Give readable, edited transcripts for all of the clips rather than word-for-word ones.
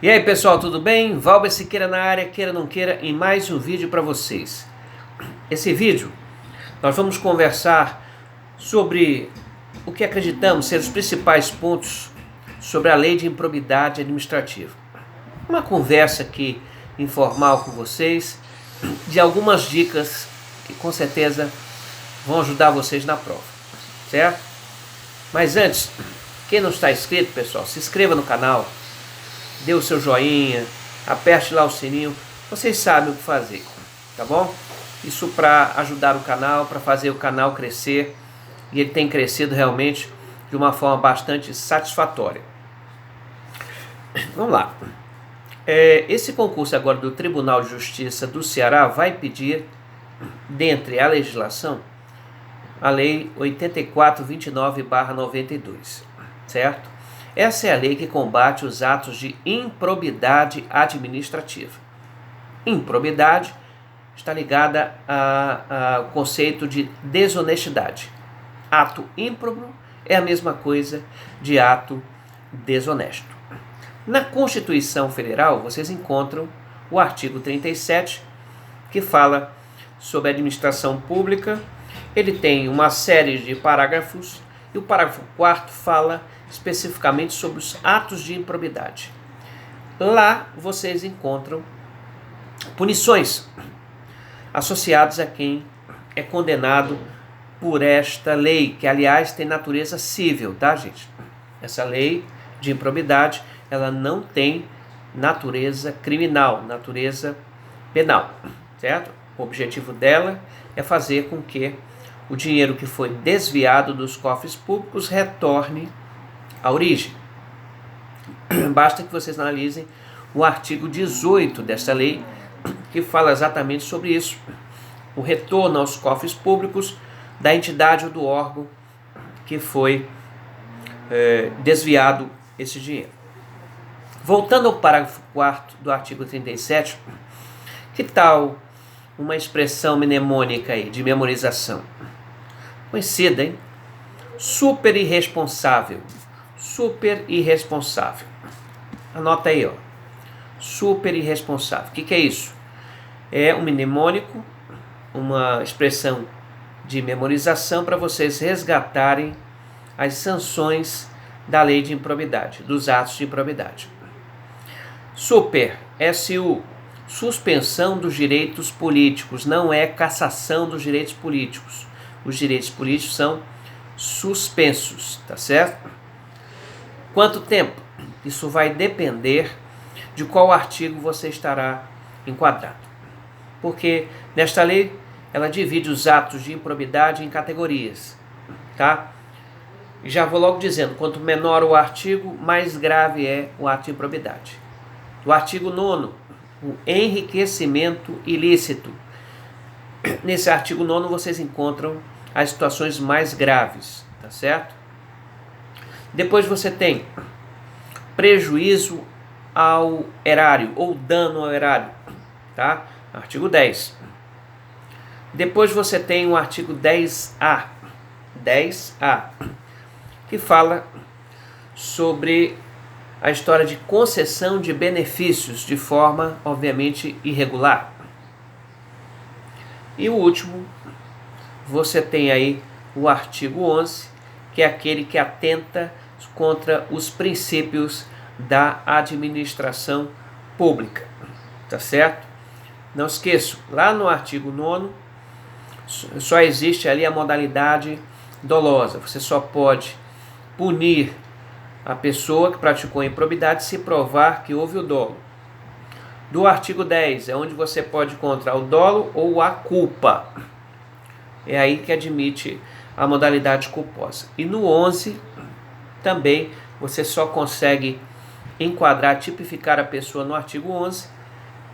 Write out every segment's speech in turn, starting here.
E aí pessoal, tudo bem? Valber Siqueira na área, queira ou não queira, em mais um vídeo para vocês. Esse vídeo nós vamos conversar sobre o que acreditamos ser os principais pontos sobre a lei de improbidade administrativa. Uma conversa aqui informal com vocês, de algumas dicas que com certeza vão ajudar vocês na prova, certo? Mas antes, quem não está inscrito, pessoal, se inscreva no canal, dê o seu joinha, aperte lá o sininho, vocês sabem o que fazer, tá bom? Isso para ajudar o canal, para fazer o canal crescer, e ele tem crescido realmente de uma forma bastante satisfatória. Vamos lá. Esse concurso agora do Tribunal de Justiça do Ceará vai pedir, dentre a legislação, a Lei 8429/92, certo? Essa é a lei que combate os atos de improbidade administrativa. Improbidade está ligada ao conceito de desonestidade. Ato ímprobo é a mesma coisa de ato desonesto. Na Constituição Federal, vocês encontram o artigo 37, que fala sobre a administração pública. Ele tem uma série de parágrafos, e o parágrafo 4º fala especificamente sobre os atos de improbidade. Lá vocês encontram punições associadas a quem é condenado por esta lei, que aliás tem natureza civil, tá, gente? Essa lei de improbidade, ela não tem natureza criminal, natureza penal, certo? O objetivo dela é fazer com que o dinheiro que foi desviado dos cofres públicos retorne à origem. Basta que vocês analisem o artigo 18 dessa lei, que fala exatamente sobre isso. O retorno aos cofres públicos da entidade ou do órgão que foi desviado esse dinheiro. Voltando ao parágrafo 4º do artigo 37, que tal uma expressão mnemônica aí, de memorização? Conhecida, hein? Super irresponsável. Super irresponsável. Anota aí, ó. Super irresponsável. O que é isso? É um mnemônico, uma expressão de memorização para vocês resgatarem as sanções da lei de improbidade, dos atos de improbidade. Super, SU, suspensão dos direitos políticos, não é cassação dos direitos políticos. Os direitos políticos são suspensos, tá certo? Quanto tempo? Isso vai depender de qual artigo você estará enquadrado. Porque nesta lei, ela divide os atos de improbidade em categorias, tá? E já vou logo dizendo, quanto menor o artigo, mais grave é o ato de improbidade. O artigo 9º, o enriquecimento ilícito. Nesse artigo 9º vocês encontram as situações mais graves, tá certo? Depois você tem prejuízo ao erário ou dano ao erário, tá? Artigo 10. Depois você tem o artigo 10A, que fala sobre a história de concessão de benefícios de forma, obviamente, irregular. E o último, você tem aí o artigo 11, que é aquele que atenta contra os princípios da administração pública, tá certo? Não esqueçam, lá no artigo 9º, só existe ali a modalidade dolosa. Você só pode punir a pessoa que praticou a improbidade se provar que houve o dolo. Do artigo 10 é onde você pode encontrar o dolo ou a culpa. É aí que admite a modalidade culposa. E no 11 também você só consegue enquadrar, tipificar a pessoa no artigo 11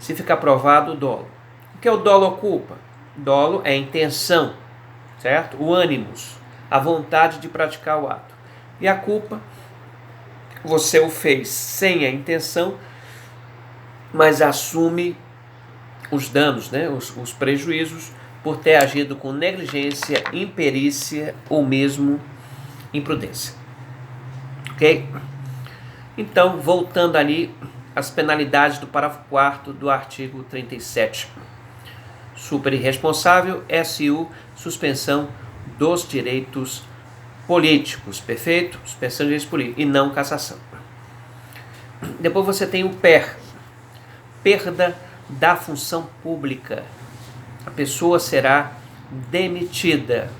se ficar provado o dolo. O que é o dolo ou culpa? Dolo é a intenção, certo? O ânimos, a vontade de praticar o ato. E a culpa, você o fez sem a intenção, mas assume os danos, né? os prejuízos por ter agido com negligência, imperícia ou mesmo imprudência. Ok? Então, voltando ali as penalidades do parágrafo 4º do artigo 37. Super irresponsável, SU, suspensão dos direitos políticos, perfeito? Suspensão de direitos políticos e não cassação. Depois você tem o PER, perda da função pública. A pessoa será demitida.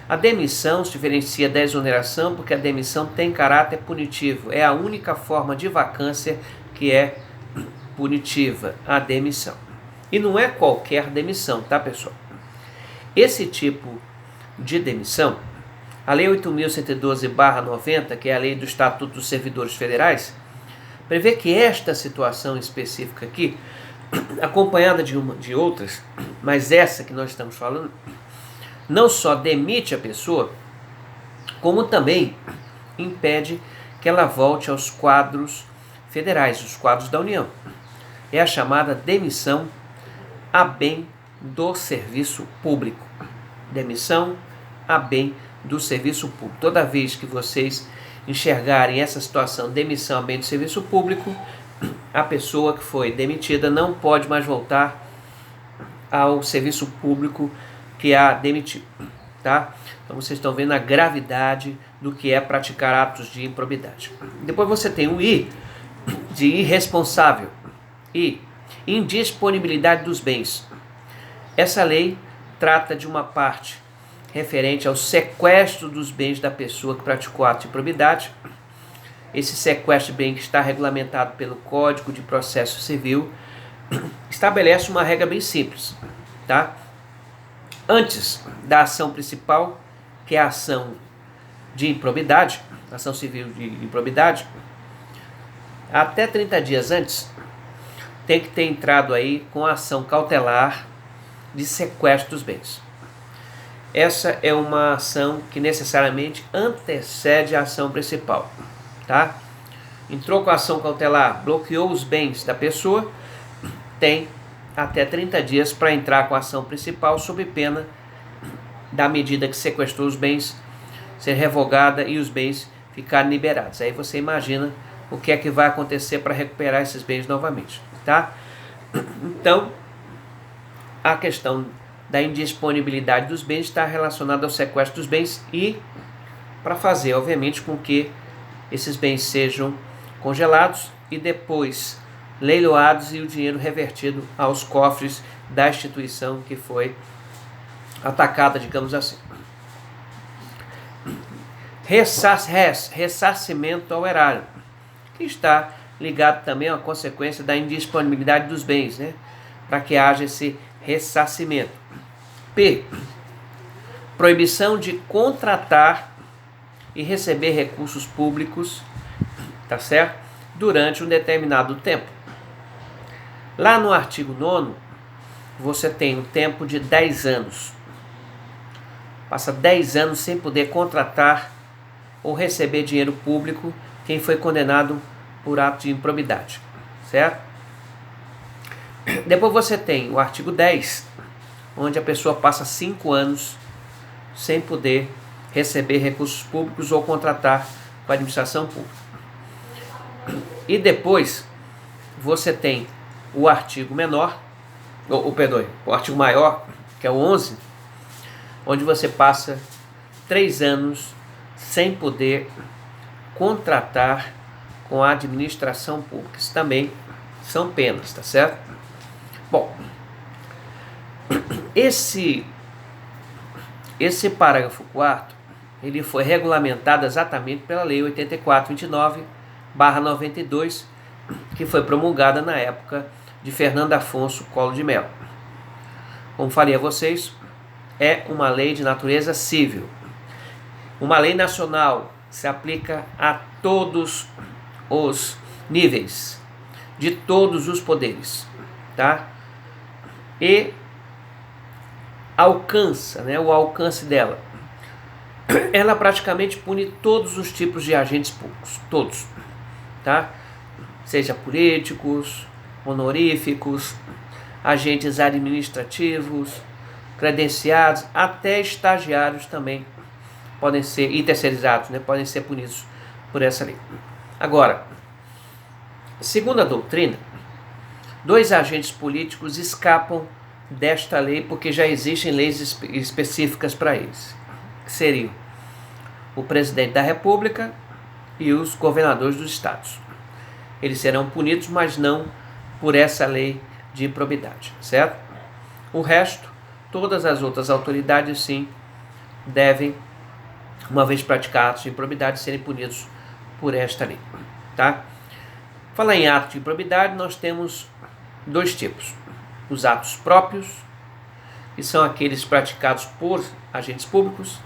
A demissão se diferencia da exoneração porque a demissão tem caráter punitivo. É a única forma de vacância que é punitiva, a demissão. E não é qualquer demissão, tá, pessoal? Esse tipo de demissão, a Lei 8.112/90, que é a Lei do Estatuto dos Servidores Federais, prevê que esta situação específica aqui, acompanhada de outras, mas essa que nós estamos falando, não só demite a pessoa, como também impede que ela volte aos quadros federais, os quadros da União. É a chamada demissão a bem do serviço público. Demissão a bem do serviço público. Toda vez que vocês enxergarem essa situação, demissão a bem do serviço público, a pessoa que foi demitida não pode mais voltar ao serviço público que a demitiu, tá? Então vocês estão vendo a gravidade do que é praticar atos de improbidade. Depois você tem o I, de irresponsável, e indisponibilidade dos bens. Essa lei trata de uma parte referente ao sequestro dos bens da pessoa que praticou ato de improbidade. Esse sequestro de bem que está regulamentado pelo Código de Processo Civil estabelece uma regra bem simples, tá? Antes da ação principal, que é a ação de improbidade, ação civil de improbidade, até 30 dias antes, tem que ter entrado aí com a ação cautelar de sequestro dos bens. Essa é uma ação que necessariamente antecede a ação principal, tá? Entrou com a ação cautelar, bloqueou os bens da pessoa, tem até 30 dias para entrar com a ação principal, sob pena da medida que sequestrou os bens ser revogada e os bens ficarem liberados. Aí você imagina o que é que vai acontecer para recuperar esses bens novamente, tá? Então, a questão da indisponibilidade dos bens está relacionada ao sequestro dos bens e para fazer, obviamente, com que esses bens sejam congelados e depois leiloados e o dinheiro revertido aos cofres da instituição que foi atacada, digamos assim. Ressarcimento ao erário, que está ligado também à consequência da indisponibilidade dos bens, né? Para que haja esse ressarcimento. P. Proibição de contratar e receber recursos públicos, tá certo? Durante um determinado tempo. Lá no artigo 9º, você tem um tempo de 10 anos. Passa 10 anos sem poder contratar ou receber dinheiro público quem foi condenado por ato de improbidade, certo? Depois você tem o artigo 10, onde a pessoa passa 5 anos sem poder receber recursos públicos ou contratar com a administração pública. E depois você tem o artigo menor, o artigo maior, que é o 11, onde você passa 3 anos sem poder contratar com a administração pública. Isso também são penas, tá certo? Bom, esse parágrafo 4º, ele foi regulamentado exatamente pela Lei 8429/92, que foi promulgada na época de Fernando Afonso Collor de Mello. Como falei a vocês, é uma lei de natureza civil. Uma lei nacional se aplica a todos os níveis, de todos os poderes, tá? E alcança, né, o alcance dela. Ela praticamente pune todos os tipos de agentes públicos, todos, tá? Seja políticos, honoríficos, agentes administrativos, credenciados, até estagiários também podem ser, e terceirizados, né, podem ser punidos por essa lei. Agora, Segundo a doutrina, dois agentes políticos escapam desta lei porque já existem leis específicas para eles, que seriam o presidente da República e os governadores dos estados. Eles serão punidos, mas não por essa lei de improbidade, certo? O resto, todas as outras autoridades, sim, devem, uma vez praticados de improbidade, serem punidos por esta lei, tá? Falar em ato de improbidade, nós temos dois tipos. Os atos próprios, que são aqueles praticados por agentes públicos,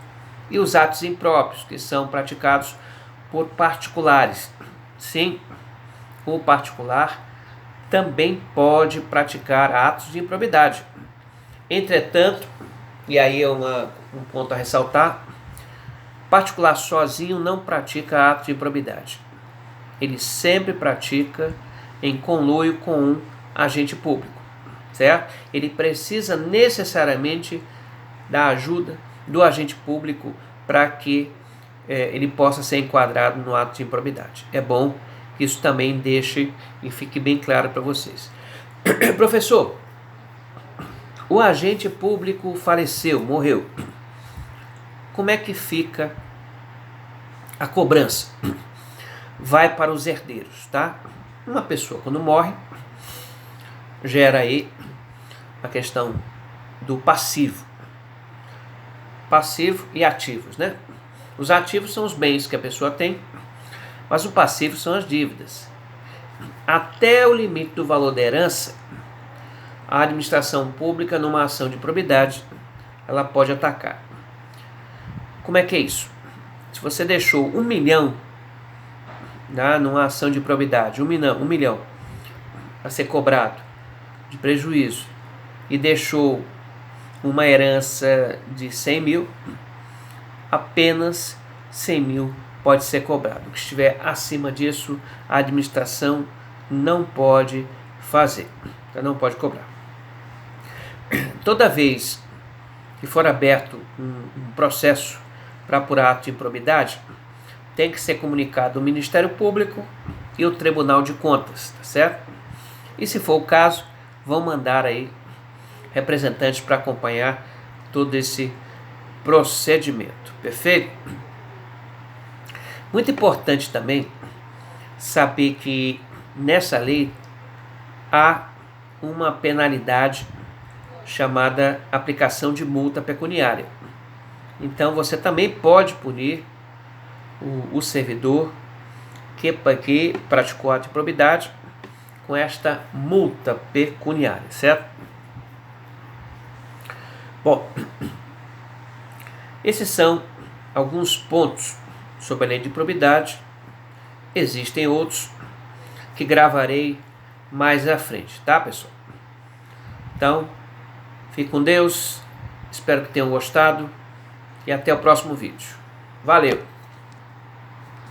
e os atos impróprios, que são praticados por particulares. Sim, o particular também pode praticar atos de improbidade. Entretanto, e aí é um ponto a ressaltar, particular sozinho não pratica ato de improbidade. Ele sempre pratica em conluio com um agente público, certo? Ele precisa necessariamente da ajuda do agente público para que ele possa ser enquadrado no ato de improbidade. É bom que isso também deixe e fique bem claro para vocês. Professor, o agente público faleceu, morreu. Como é que fica a cobrança? Vai para os herdeiros, tá? Uma pessoa, quando morre, gera aí a questão do passivo. Passivo e ativos, né? Os ativos são os bens que a pessoa tem, mas o passivo são as dívidas. Até o limite do valor da herança, a administração pública, numa ação de improbidade, ela pode atacar. Como é que é isso? Se você deixou 1 milhão, numa ação de improbidade, 1 milhão a ser cobrado de prejuízo, e deixou uma herança de 100 mil, apenas 100 mil pode ser cobrado. O que estiver acima disso, a administração não pode fazer, não pode cobrar. Toda vez que for aberto um processo para apurar ato de improbidade, tem que ser comunicado o Ministério Público e o Tribunal de Contas, tá certo? E se for o caso, vão mandar aí representantes para acompanhar todo esse procedimento, perfeito? Muito importante também saber que nessa lei há uma penalidade chamada aplicação de multa pecuniária. Então você também pode punir o servidor que praticou ato de improbidade com esta multa pecuniária, certo? Bom, esses são alguns pontos sobre a lei de improbidade. Existem outros que gravarei mais à frente, tá, pessoal? Então, fique com Deus, espero que tenham gostado e até o próximo vídeo. Valeu!